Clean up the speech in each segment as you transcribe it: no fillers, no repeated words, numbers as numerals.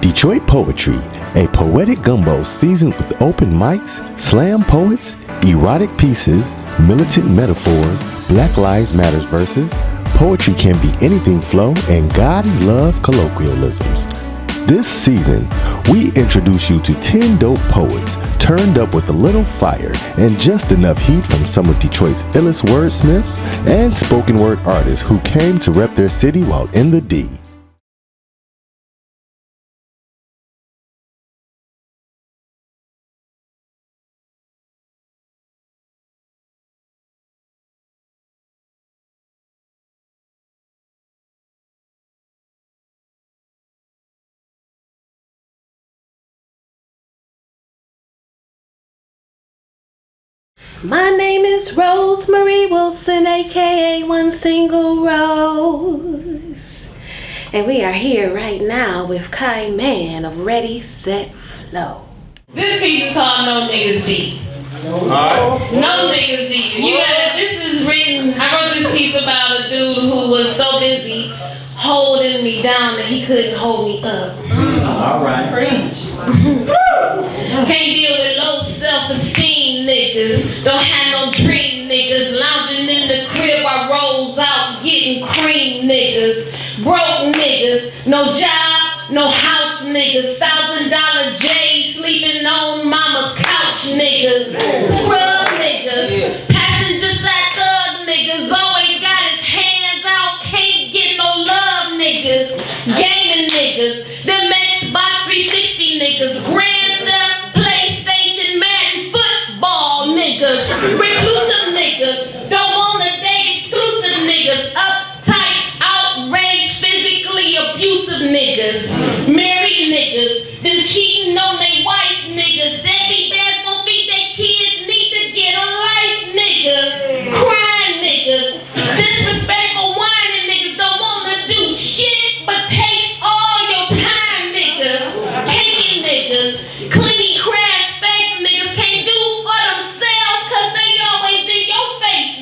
Detroit Poetry, a poetic gumbo seasoned with open mics, slam poets, erotic pieces, militant metaphors, Black Lives Matters verses, poetry can be anything flow, and God is love colloquialisms. This season, we introduce you to 10 dope poets turned up with a little fire and just enough heat from some of Detroit's illest wordsmiths and spoken word artists who came to rep their city while in the D. My name is Rosemarie Wilson, aka One Single Rose. And we are here right now with Kai Man of Ready, Set, Flow. This piece is called No Niggas Deep. Alright. No Niggas Deep. This is written, I wrote this piece about a dude who was so busy holding me down that he couldn't hold me up. Alright. Preach. Can't deal with low self-esteem niggas. Don't have no dream niggas. Lounging in the crib, I rolls out getting cream niggas. Broke niggas. No job, no house niggas. $1,000 J's sleeping on mama's couch niggas. Scrub niggas. Passenger side thug niggas. Always got his hands out. Can't get no love niggas. Gaming niggas. Them Xbox 360 niggas. Grand Theft, PlayStation, Madden, football niggas. Reclusive niggas. Don't wanna date exclusive niggas. Uptight, outraged, physically abusive niggas. Married niggas. Them cheating on they wife niggas. Deadbeat dads won't feed their kids. Need to get a life niggas. Crying niggas. Disrespectful whining niggas. Don't wanna do shit but take all your time niggas. Caking niggas. Clingy crash fake niggas. Can't do for themselves cause they always in your face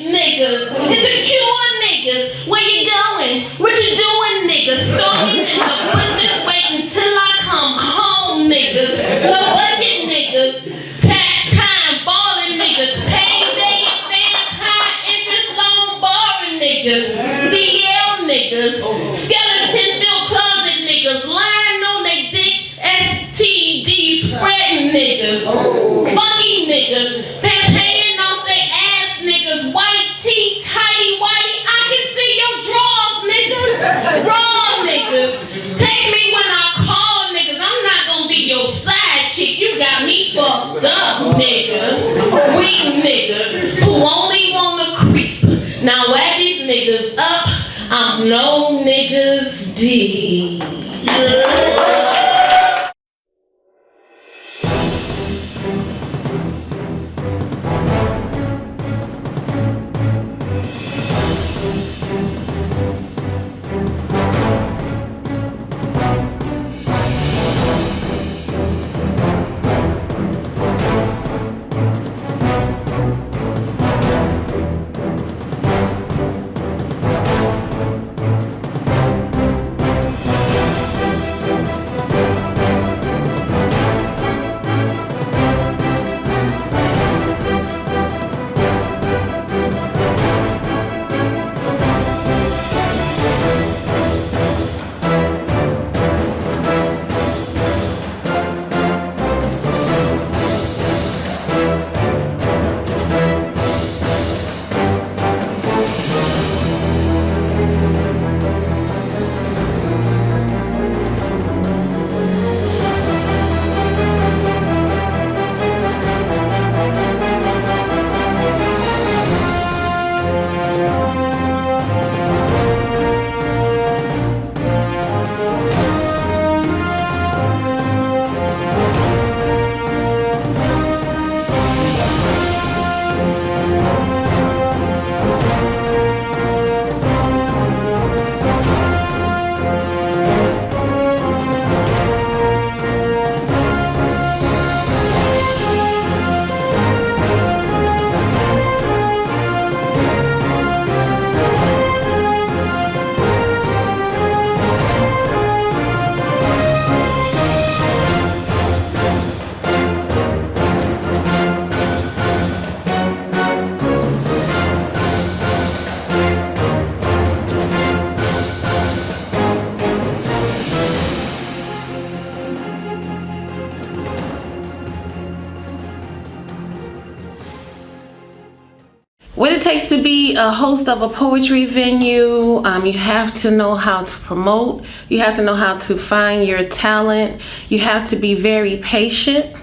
What it takes to be a host of a poetry venue, you have to know how to promote, you have to know how to find your talent, you have to be very patient,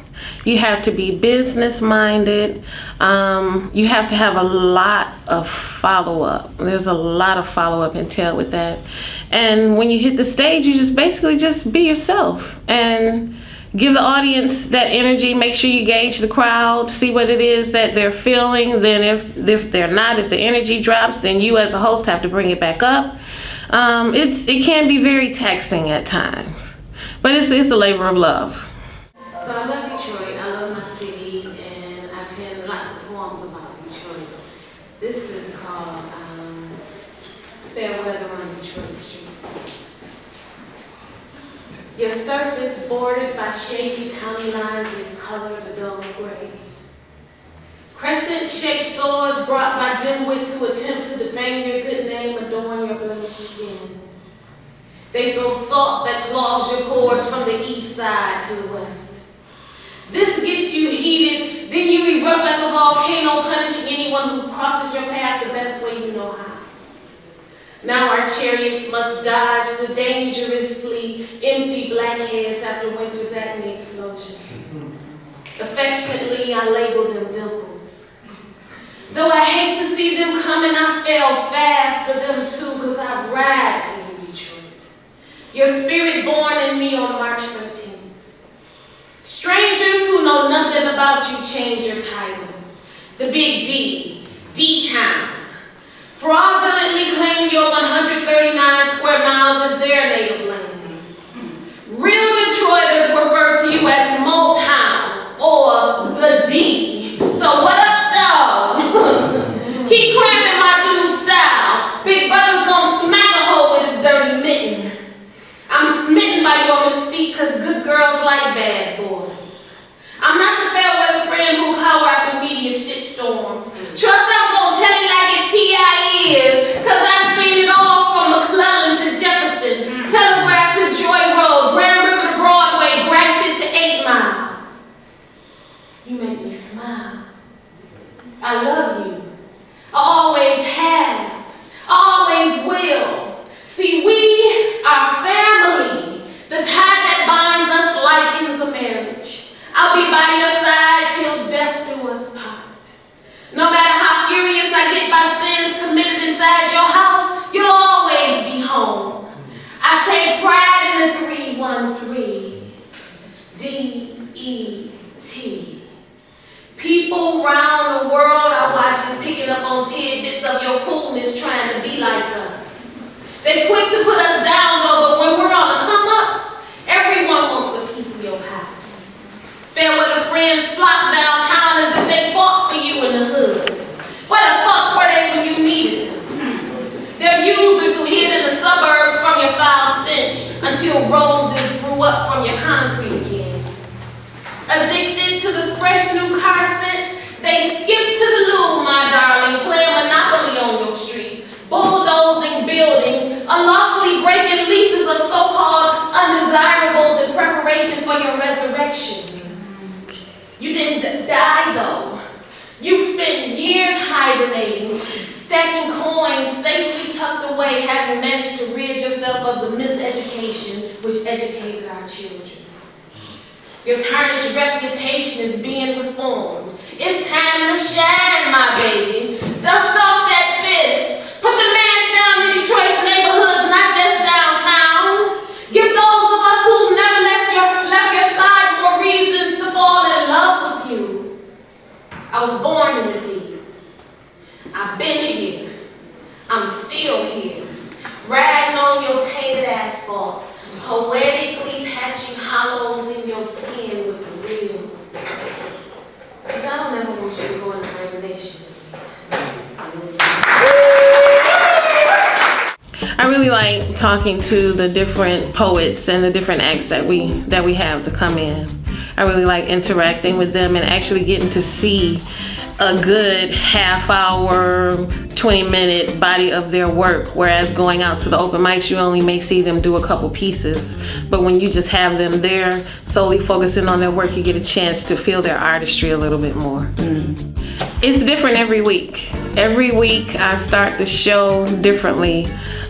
you have to be business minded, you have to have a lot of follow-up. There's a lot of follow-up entailed with that. And when you hit the stage, you just basically just be yourself and give the audience that energy. Make sure you gauge the crowd, see what it is that they're feeling. Then if they're not, if the energy drops, then you as a host have to bring it back up. It can be very taxing at times, but it's a labor of love. So I love Detroit, I love my city, and I've penned lots of poems about Detroit. This is called Fair Weather on Detroit Street. Your surface bordered by shaky county lines is colored a dull gray. Crescent-shaped sores brought by dimwits who attempt to defame your good name adorn your blemished skin. They throw salt that clogs your pores from the east side to the west. This gets you heated, then you erupt like a volcano, punishing anyone who crosses your path the best way you know how. Now our chariots must dodge the dangerously empty blackheads after winter's acne explosion. Affectionately, I label them dimples. Though I hate to see them coming, I fell fast for them too, because I ride for you, Detroit. Your spirit born in me on March 13th. Strangers who know nothing about you change your title. The big D, D-Town. Fraudulently claim your 139 square miles as their native land. Real Detroiters refer to you as Motown or the D. So what up, dog? Keep cramping my dude style. Big brother's gonna smack a hole with his dirty mitten. I'm smitten by your mystique because good girls like bad boys. I'm not the fair weather friend who power after media shitstorms. Trust I'm gonna tell it like it T.I. is, cause I've seen it all from McClellan to Jefferson, Telegraph to Joy Road, Grand River to Broadway, Gratiot to 8 Mile. You make me smile. I love you. I always have. I always will. See, we are family. The tie that binds us likens a marriage. I'll be by your side till death do us part. No matter how furious I get by sins committed inside your house, you'll always be home. I take pride in the 313. D-E-T. People round the world are watching, picking up on tidbits of your coolness, trying to be like us. They're quick to put us down though, but when we're on the come up, everyone wants a piece of your pie. Fair weather friends flock downtown as if they fought for you in the hood. Where the fuck were they when you needed them? They're users who hid in the suburbs from your foul stench until roses grew up from your concrete again. Addicted to the fresh new car scent, they skip to the loo, my darling, play Monopoly on your streets, bulldozing buildings, unlawfully breaking leases of so-called undesirables in preparation for your resurrection. You didn't die though. You've spent years hibernating, stacking coins safely tucked away, having managed to rid yourself of the miseducation which educated our children. Your tarnished reputation is being reformed. It's time to shine, my baby. Dust off that fist. Put the mask down in Detroit's neighborhoods, not just downtown. Give those of us who've never left your side more reasons to fall in love with you. I was born in the deep. I've been here. I'm still here. Riding on your tainted asphalt, poetically patching hollows in your skin with the real. Because I don't ever want you to go into hibernation. I really like talking to the different poets and the different acts that we have to come in. I really like interacting with them and actually getting to see a good half hour, 20-minute body of their work, whereas going out to the open mics, you only may see them do a couple pieces. But when you just have them there, solely focusing on their work, you get a chance to feel their artistry a little bit more. It's different every week. Every week I start the show differently.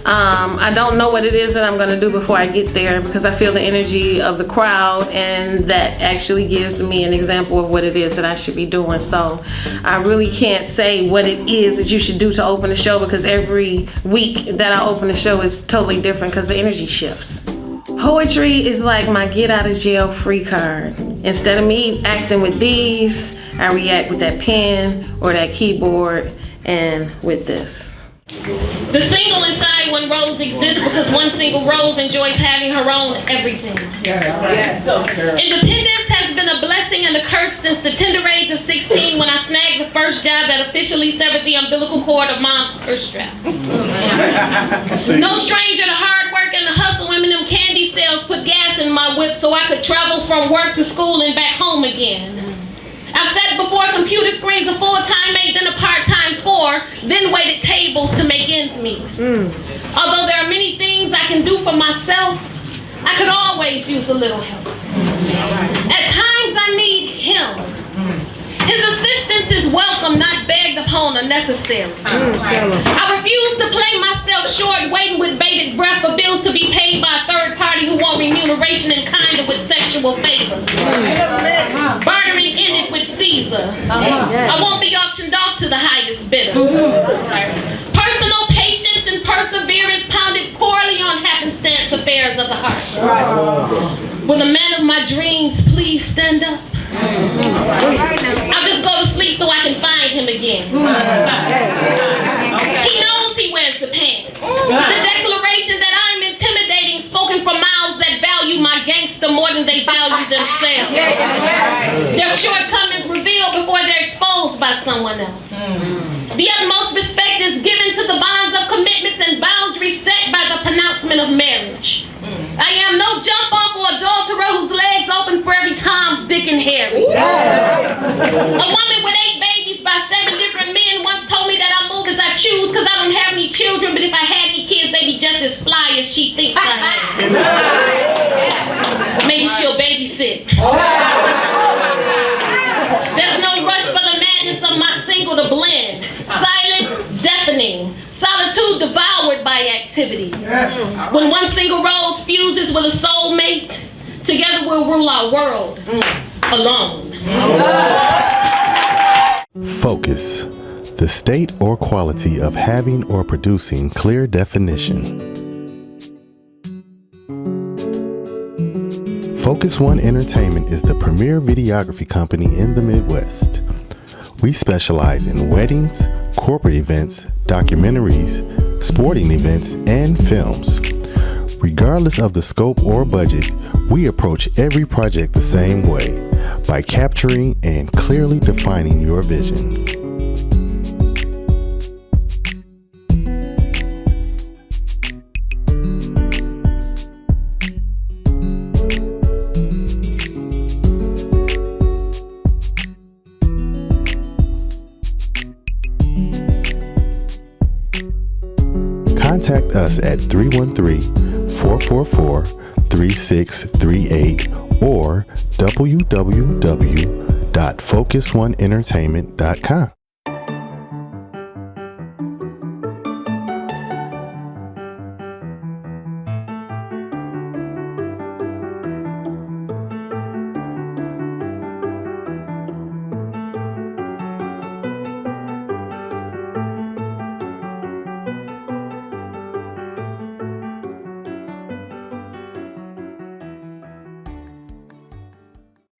I don't know what it is that I'm going to do before I get there because I feel the energy of the crowd, and that actually gives me an example of what it is that I should be doing. So I really can't say what it is that you should do to open the show because every week that I open the show is totally different because the energy shifts. Poetry is like my get out of jail free card. Instead of me acting with these, I react with that pen or that keyboard and with this. The single inside one rose exists because one single rose enjoys having her own everything. Independence has been a blessing and a curse since the tender age of 16 when I snagged the first job that officially severed the umbilical cord of mom's purse strap. No stranger to hard work and the hustle. Women in them candy sales put gas in my whip so I could travel from work to school and back home again. I've sat before computer screens a full-time mate, then a part-time 4, then waited tables to make ends meet. Although there are many things I can do for myself, I could always use a little help. At times I need him. His assistance is welcome, not begged upon or necessary. I refuse to play myself short, waiting with bated breath for bills to be paid by a third party who want remuneration in kind or with sexual favors. Bartering in it with Caesar. I won't be auctioned off to the highest bidder. Personal patience and perseverance pounded poorly on happenstance affairs of the heart. Will the man of my dreams please stand up? I'll just go to sleep so I can find him again. He knows he wears the pants. The declaration that I'm intimidating, spoken from mouths that value my gangster more than they value themselves. Their shortcomings revealed before they're exposed by someone else. The utmost respect is given to the bonds of commitments and boundaries set by the pronouncement of marriage. I am no jump off or adulterer whose legs open for every Tom's, Dick, and Harry. A woman with 8 babies by 7 different men once told me that I move as I choose because I don't have any children, but if I had any kids, they'd be just as fly as she thinks I am. Maybe she'll babysit. There's no rush for the madness of my single to blend. Silence deafening. Solitude devoured by activity. When one single rose fuses with a soulmate, together we'll rule our world alone. Focus. The state or quality of having or producing clear definition. Focus One Entertainment is the premier videography company in the Midwest. We specialize in weddings, corporate events, documentaries, sporting events, and films. Regardless of the scope or budget, we approach every project the same way, by capturing and clearly defining your vision. Contact us at 313-444-3638 or www.focusoneentertainment.com.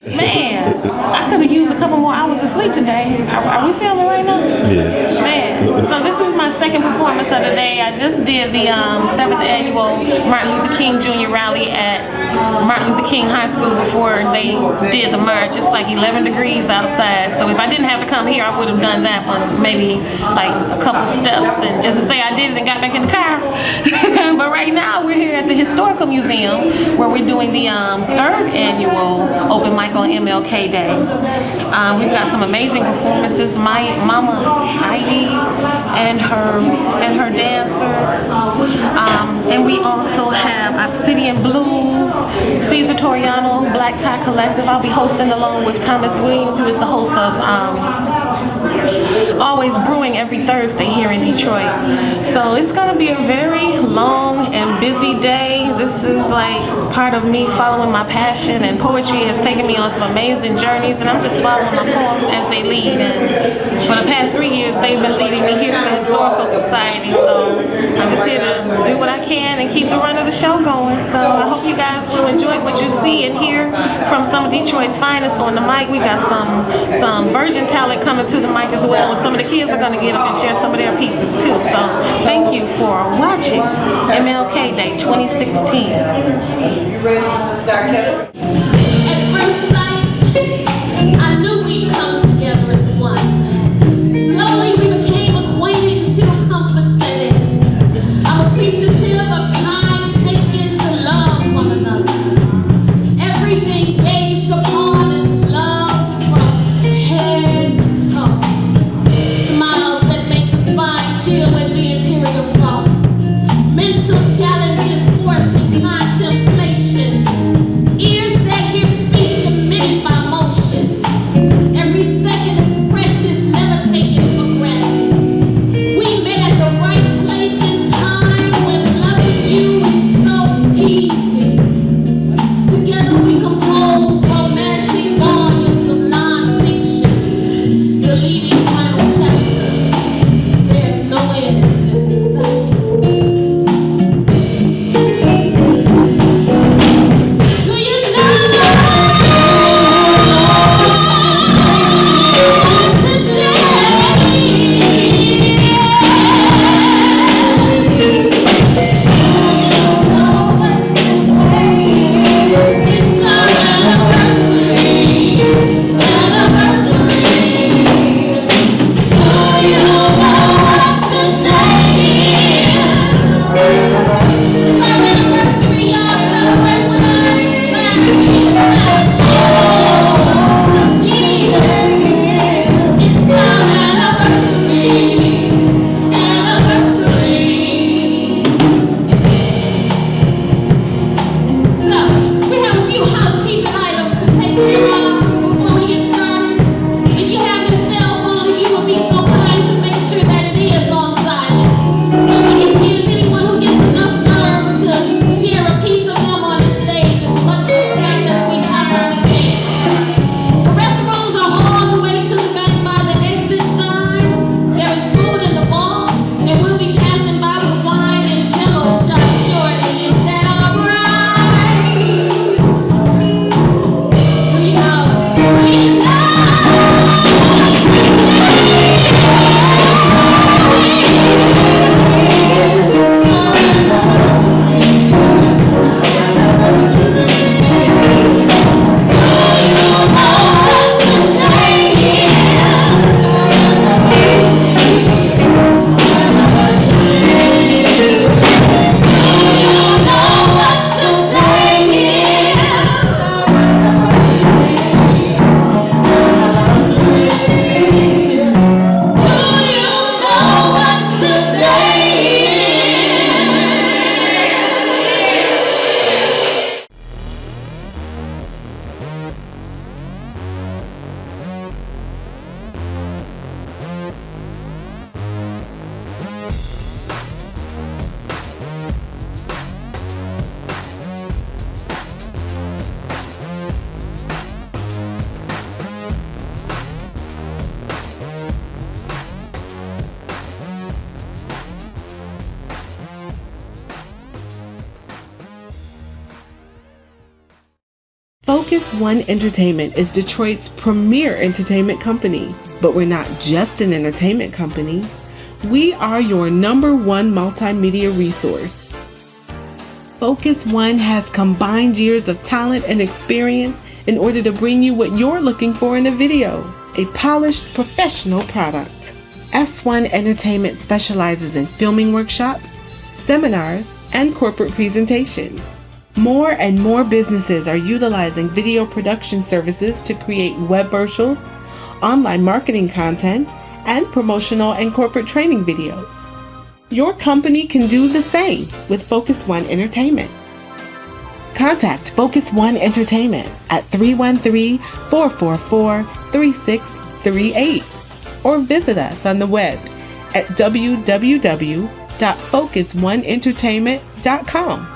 Man, I could have used a couple more hours of sleep today. Are we filming right now? Yeah. Man, so this is my second performance of the day. I just did the 7th annual Martin Luther King Jr. rally at Martin Luther King High School before they did the march. It's like 11 degrees outside. So if I didn't have to come here, I would have done that one, maybe like a couple steps, and just to say I did it and got back in the car. But right now we're here at the Historical Museum where we're doing the 3rd annual open mic on MLK Day. We've got some amazing performances. My mama Heidi and her dancers, and we also have Obsidian Blues, Cesar Toriano, Black Tie Collective. I'll be hosting along with Thomas Williams, who is the host of always brewing every Thursday here in Detroit. So it's going to be a very long and busy day. This is like part of me following my passion, and poetry has taken me on some amazing journeys, and I'm just following my poems as they lead. And for the past 3 years, they've been leading me here to the Historical Society. So I'm just here to do what I can and keep the run of the show going. So I hope you guys will enjoy what you see and hear from some of Detroit's finest on the mic. We got some virgin talent coming to the mic as well, and some of the kids are going to get up and share some of their pieces too. So thank you for watching MLK Day 2016. At first sight, I knew we'd come together as one. Slowly we became acquainted into a comfort setting. I'm appreciative of time taken to love one another. Everything gazed upon is loved from head to toe. Smiles that make the spine chill as the interior frosts. Mental challenges forcing contemplation. Ears that hear speech emitted by motion. Every second is precious, never taken for granted. We met at the right place and time when loving you is so easy. Together we compose romantic volumes of non-fiction. The leading final chapters says no end in sight. Focus One Entertainment is Detroit's premier entertainment company, but we're not just an entertainment company. We are your #1 multimedia resource. Focus One has combined years of talent and experience in order to bring you what you're looking for in a video, a polished professional product. F1 Entertainment specializes in filming workshops, seminars, and corporate presentations. More and more businesses are utilizing video production services to create web virtuals, online marketing content, and promotional and corporate training videos. Your company can do the same with Focus One Entertainment. Contact Focus One Entertainment at 313-444-3638 or visit us on the web at www.focusoneEntertainment.com.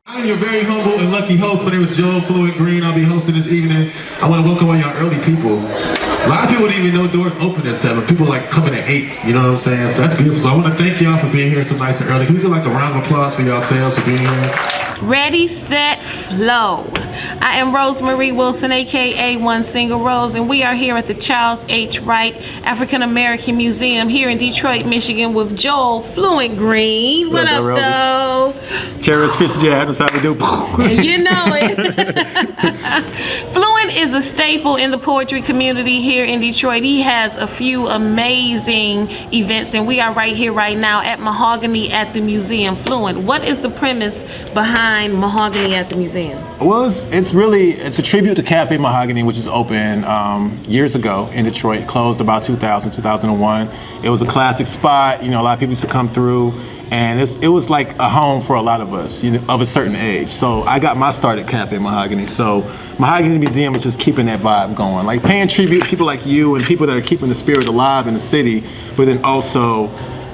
I'm your very humble and lucky host. My name is Joel Fluent Greene. I'll be hosting this evening. I want to welcome all y'all early people. A lot of people didn't even know doors open at 7. People like coming at 8, you know what I'm saying? So that's beautiful. So I want to thank y'all for being here so nice and early. Can we get like a round of applause for yourselves for being here? Ready, set, flow. I am Rosemarie Wilson, aka One Single Rose, and we are here at the Charles H. Wright African American Museum here in Detroit, Michigan with Joel Fluent Greene. What up, though? Terrorist Fitzgerald, that's how we do. You know it. Fluent is a staple in the poetry community here in Detroit. He has a few amazing events, and we are right here right now at Mahogany at the Museum. Fluent, what is the premise behind Mahogany at the Museum? Well, it's a tribute to Cafe Mahogany, which is open years ago in Detroit, closed about 2000, 2001. It was a classic spot, a lot of people used to come through, and it was like a home for a lot of us, of a certain age. So I got my start at Cafe Mahogany. So Mahogany Museum is just keeping that vibe going, like paying tribute to people like you and people that are keeping the spirit alive in the city, but then also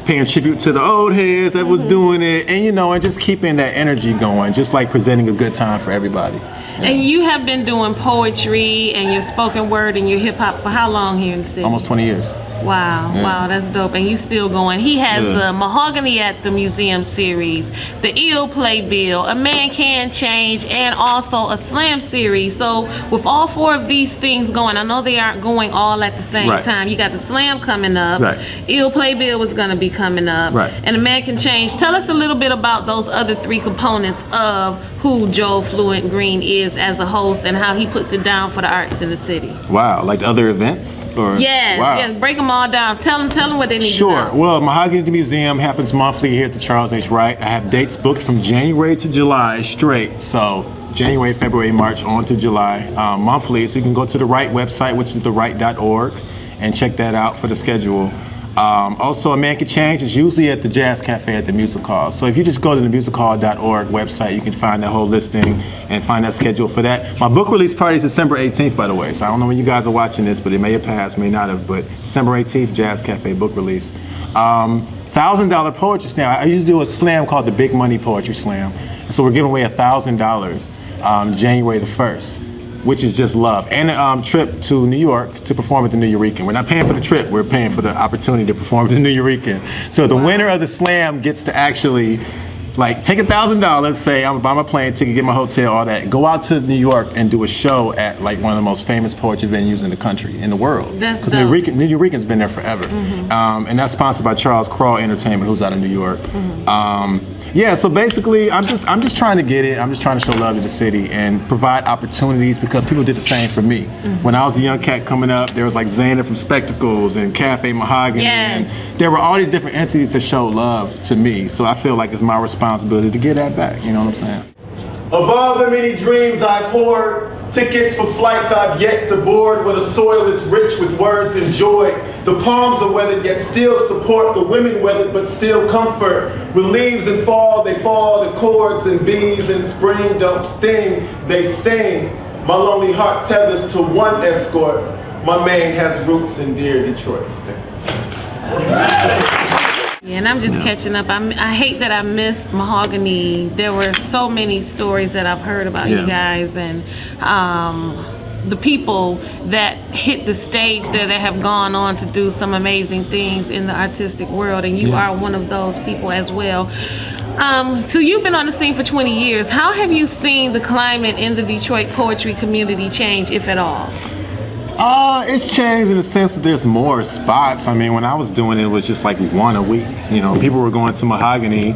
paying tribute to the old heads that was doing it, and and just keeping that energy going, just like presenting a good time for everybody. Yeah. And you have been doing poetry and your spoken word and your hip hop for how long here in the city? Almost 20 years. Wow, Yeah. Wow, that's dope. And you still going. He has the Mahogany at the Museum series, the Ill Playbill, A Man Can Change, and also a slam series. So with all 4 of these things going, I know they aren't going all at the same time. You got the slam coming up. Right. Ill Playbill was going to be coming up. Right. And A Man Can Change. Tell us a little bit about those other 3 components of who Joel Fluent Greene is as a host and how he puts it down for the arts in the city. Wow, like other events? Or Yes, wow. yes. Break them all down. Tell them what they need to know. Sure. Well, Mahogany at the Museum happens monthly here at the Charles H. Wright. I have dates booked from January to July straight. So January, February, March, on to July, monthly. So you can go to the Wright website, which is thewright.org, and check that out for the schedule. Also, A Man Can Change is usually at the Jazz Cafe at the Music Hall. So if you just go to the musichall.org website, you can find that whole listing and find that schedule for that. My book release party is December 18th, by the way. So I don't know when you guys are watching this, but it may have passed, may not have. But December 18th, Jazz Cafe book release. $1,000 poetry slam. I used to do a slam called the Big Money Poetry Slam. And so we're giving away $1,000 January the 1st. Which is just love. And a trip to New York to perform at the Nuyorican. We're not paying for the trip, we're paying for the opportunity to perform at the Nuyorican. So the winner of the slam gets to actually take $1,000, say I'm gonna buy my plane ticket, get my hotel, all that, go out to New York and do a show at one of the most famous poetry venues in the country, in the world. That's because dope. Nuyorican's been there forever. And that's sponsored by Charles Crawl Entertainment, who's out of New York. Yeah, so basically, I'm just trying to get it. I'm just trying to show love to the city and provide opportunities because people did the same for me. When I was a young cat coming up, there was like Xander from Spectacles and Cafe Mahogany, and there were all these different entities that showed love to me. So I feel like it's my responsibility to get that back. You know what I'm saying? Of all the many dreams I've poured, tickets for flights I've yet to board, where the soil is rich with words and joy. The palms are weathered yet still support, the women weathered but still comfort. When leaves and fall, they fall, the chords and bees in spring don't sting, they sing. My lonely heart tethers to one escort. My mane has roots in dear Detroit. Yeah, and I'm just catching up. I hate that I missed Mahogany. There were so many stories that I've heard about you guys and the people that hit the stage there that have gone on to do some amazing things in the artistic world, and you are one of those people as well. So you've been on the scene for 20 years. How have you seen the climate in the Detroit poetry community change, if at all? It's changed in the sense that there's more spots. I mean, when I was doing it, it was just like one a week. People were going to Mahogany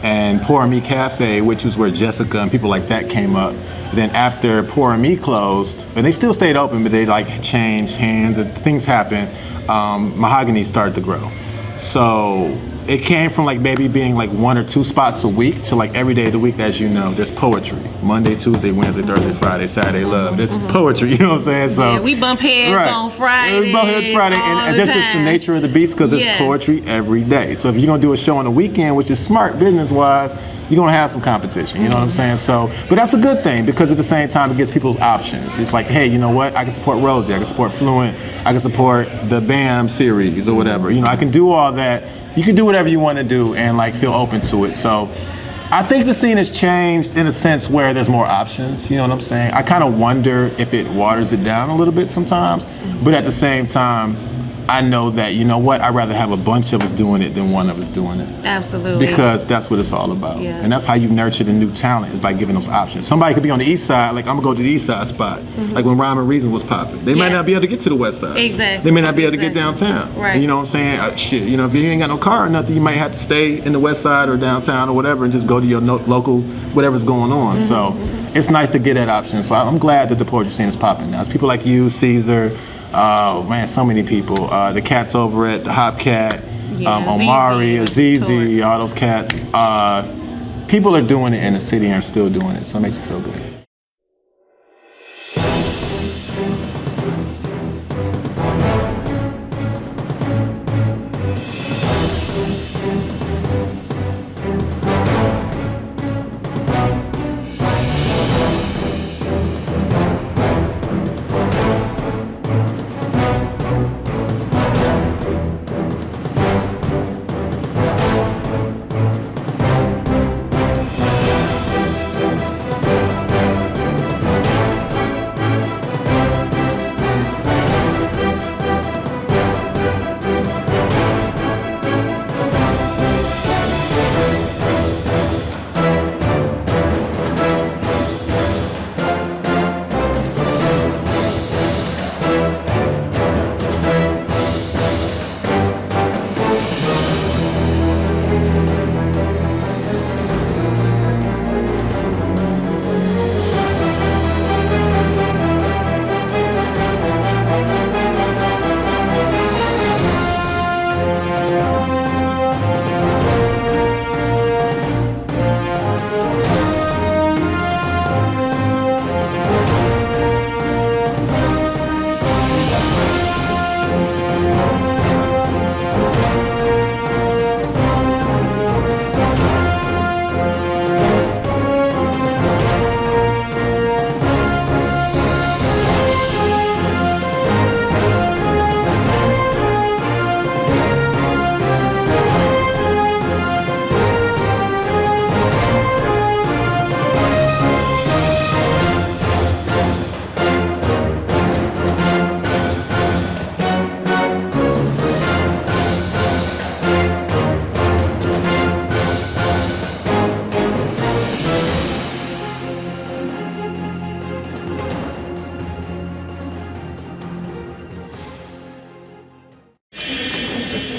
and Pour Me Cafe, which was where Jessica and people like that came up. And then after Pour Me closed, and they still stayed open, but they changed hands and things happened, Mahogany started to grow. So it came from like maybe being like 1 or 2 spots a week to like every day of the week. As you know, there's poetry. Monday, Tuesday, Wednesday, Thursday, Friday, Saturday, love. There's poetry, you know what I'm saying? So Yeah, we bump heads on Friday. We bump heads Friday, and just it's the nature of the beast because it's poetry every day. So if you're gonna do a show on the weekend, which is smart business-wise, you're gonna have some competition, you know what I'm saying? So, but that's a good thing because at the same time it gives people options. It's like, hey, you know what? I can support Rosie, I can support Fluent, I can support the BAM series or whatever. You know, I can do all that. You can do whatever you want to do and like feel open to it. So I think the scene has changed in a sense where there's more options, you know what I'm saying? I kind of wonder if it waters it down a little bit sometimes, but at the same time, I know that, you know what, I'd rather have a bunch of us doing it than one of us doing it. Absolutely. Because that's what it's all about. Yeah. And that's how you nurture the new talent, is by giving those options. Somebody could be on the east side, like I'm gonna go to the east side spot, like when Rhyme and Reason was popping. They might not be able to get to the west side. Exactly. They may not be able to get downtown. Right. And you know what I'm saying? Shit, you know, if you ain't got no car or nothing, you might have to stay in the west side or downtown or whatever and just go to your local, whatever's going on. So it's nice to get that option. So I'm glad that the poetry scene is popping now. It's people like you, Caesar, man, so many people. The cats over at the Hopcat, Omari, Azizi, all those cats. People are doing it in the city and are still doing it, so it makes me feel good.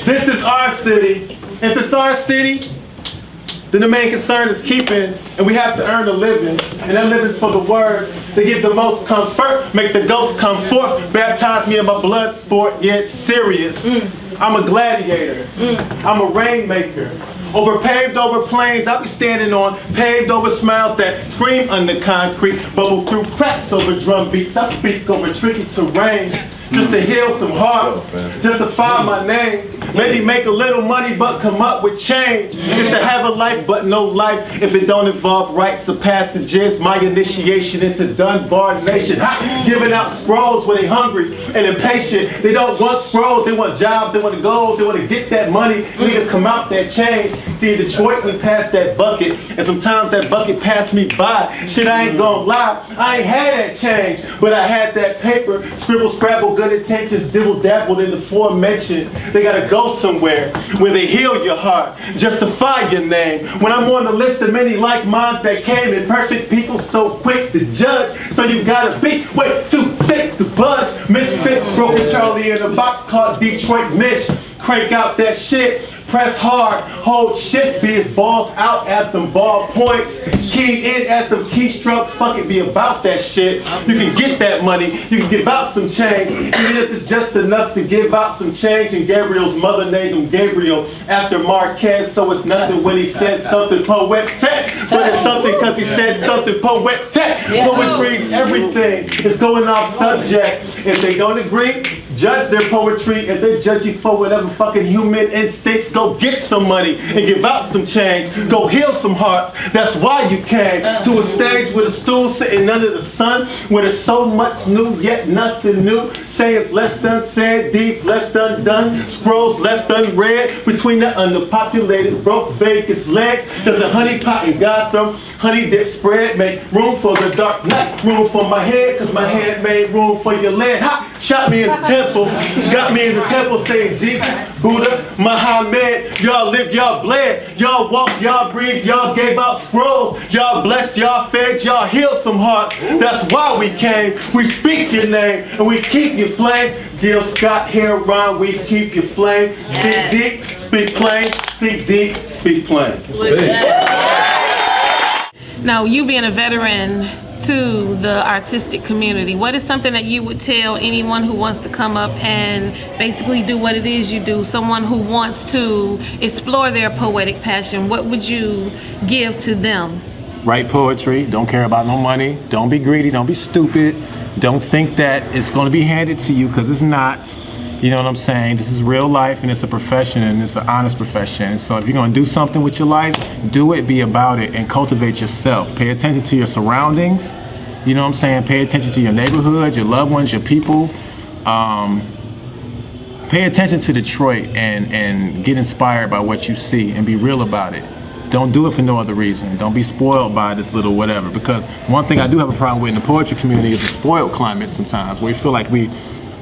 This is our city. If it's our city, then the main concern is keeping, and we have to earn a living. And that living's for the words that give the most comfort, make the ghosts come forth, baptize me in my blood sport, yet serious. I'm a gladiator. I'm a rainmaker. Over paved over plains, I'll be standing on paved over smiles that scream under concrete, bubble through cracks over drum beats. I speak over tricky terrain, just to heal some hearts, just to find my name. Maybe make a little money, but come up with change. It's to have a life, but no life if it don't involve rites of passages. My initiation into Dunbar Nation. Giving out scrolls when they hungry and impatient. They don't want scrolls, they want jobs, they want goals, they want to get that money. They need to come out that change. See, in Detroit, we passed that bucket, and sometimes that bucket passed me by. Shit, I ain't gonna lie, I ain't had that change, but I had that paper. Scribble, scrabble, good intentions, dibble, dabbled in the aforementioned. They gotta go somewhere where they heal your heart, justify your name. When I'm on the list of many like minds that came in, perfect people so quick to judge, so you gotta be way too sick to budge. Misfit, broken Charlie in a box called Detroit Mish. Crank out that shit. press hard, hold shift, be his balls out as them ball points, keyed in as them keystrokes, fuck it, be about that shit. You can get that money, you can give out some change, even if it's just enough to give out some change. And Gabriel's mother named him Gabriel after Marquez, so it's nothing when he said something poetic, but it's something because he said something poetic. Poetry's everything, it's going off subject. If they don't agree, judge their poetry. If they judge you for whatever fucking human instincts, go get some money and give out some change. Go heal some hearts. That's why you came to a stage with a stool sitting under the sun, where there's so much new yet nothing new. Sayings left unsaid, deeds left undone, scrolls left unread between the underpopulated, broke Vegas legs. There's a honey pot in Gotham, honey dip spread, make room for the dark night, room for my head, cause my head made room for your lead. Ha! Shot me in the temple, got me in the temple saying Jesus, Buddha, Muhammad. Y'all lived, y'all bled, y'all walked, y'all breathed, y'all gave out scrolls, y'all blessed, y'all fed, y'all healed some hearts. That's why we came. We speak your name and we keep your flame. Gil Scott here, Ron, we keep your flame. Speak deep, speak plain, speak deep, speak plain. Now, you being a veteran to the artistic community, what is something that you would tell anyone who wants to come up and basically do what it is you do, someone who wants to explore their poetic passion? What would you give to them? Write poetry, don't care about no money, don't be greedy, don't be stupid, don't think that it's going to be handed to you, because it's not. You know what I'm saying? This is real life, and it's a profession, and it's an honest profession. So if you're going to do something with your life, do it, be about it, and cultivate yourself. Pay attention to your surroundings. You know what I'm saying? Pay attention to your neighborhood, your loved ones, your people. Pay attention to Detroit and get inspired by what you see and be real about it. Don't do it for no other reason. Don't be spoiled by this little whatever. Because one thing I do have a problem with in the poetry community is a spoiled climate sometimes, where we feel like we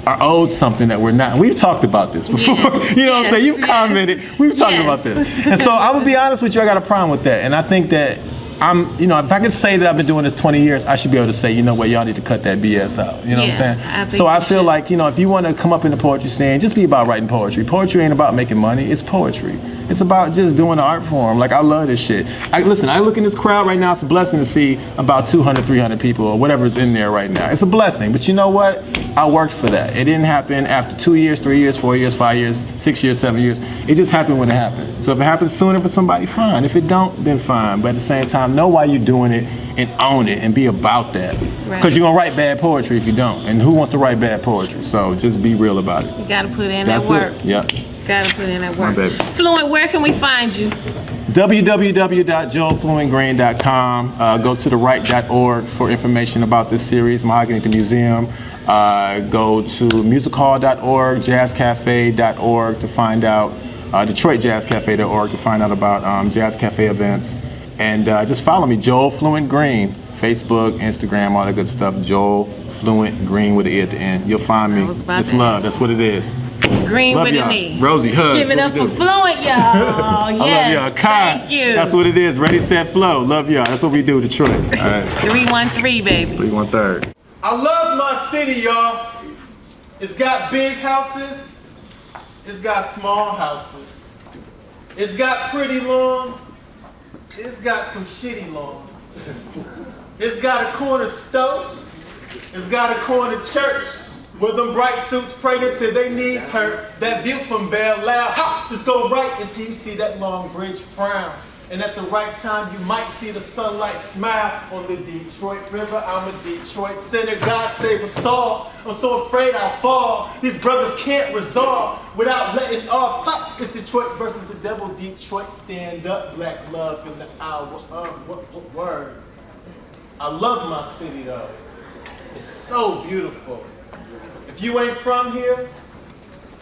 are owed something that we're not. And we've talked about this before. Yes, you know what I'm saying? You've commented. We've talked about this. And so I would be honest with you, I got a problem with that. And I think that if I could say that I've been doing this 20 years, I should be able to say, you know what, y'all need to cut that BS out. You know what I'm saying? So I feel like, if you want to come up in the poetry scene, just be about writing poetry. Poetry ain't about making money, it's poetry. It's about just doing the art form. Like, I love this shit. I look in this crowd right now, it's a blessing to see about 200, 300 people or whatever is in there right now. It's a blessing, but you know what? I worked for that. It didn't happen after 2 years, 3 years, 4 years, 5 years, 6 years, 7 years. It just happened when it happened. So if it happens sooner for somebody, fine. If it don't, then fine. But at the same time, know why you're doing it and own it and be about that. Because you're gonna write bad poetry if you don't. And who wants to write bad poetry? So just be real about it. You gotta put in that work. Yep. Gotta put in that work. My baby. Fluent, where can we find you? www.joelfluentgreene.com. Go to theright.org for information about this series, Mahogany at the Museum. Go to musichall.org, jazzcafe.org to find out, detroitjazzcafe.org to find out about Jazz Cafe events. And just follow me, Joel Fluent Greene, Facebook, Instagram, all that good stuff. Joel Fluent Greene with an E at the end. You'll find me. It's love, that's what it is. Green love with y'all. an E. Rosie, hugs. Give it up for Fluent, y'all. I love y'all. Kai, thank you. That's what it is. Ready, set, flow. Love y'all. That's what we do, Detroit. All right. 313, baby. 313. I love my city, y'all. It's got big houses. It's got small houses. It's got pretty lawns. It's got some shitty lawns. It's got a corner store. It's got a corner church where them bright suits praying until their knees hurt. That view from Belle Loud, just go right until you see that Long Bridge frown. And at the right time, you might see the sunlight smile on the Detroit River. I'm a Detroit sinner, God save us all. I'm so afraid I'll fall. These brothers can't resolve without letting off. It's Detroit versus the devil. Detroit, stand up, black love in the hour of what word. I love my city though. It's so beautiful. If you ain't from here,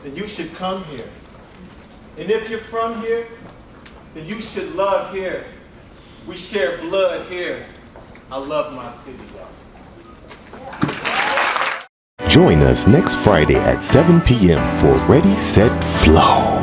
then you should come here. And if you're from here, then you should love here. We share blood here. I love my city, y'all. Join us next Friday at 7 p.m. for Ready, Set, Flow.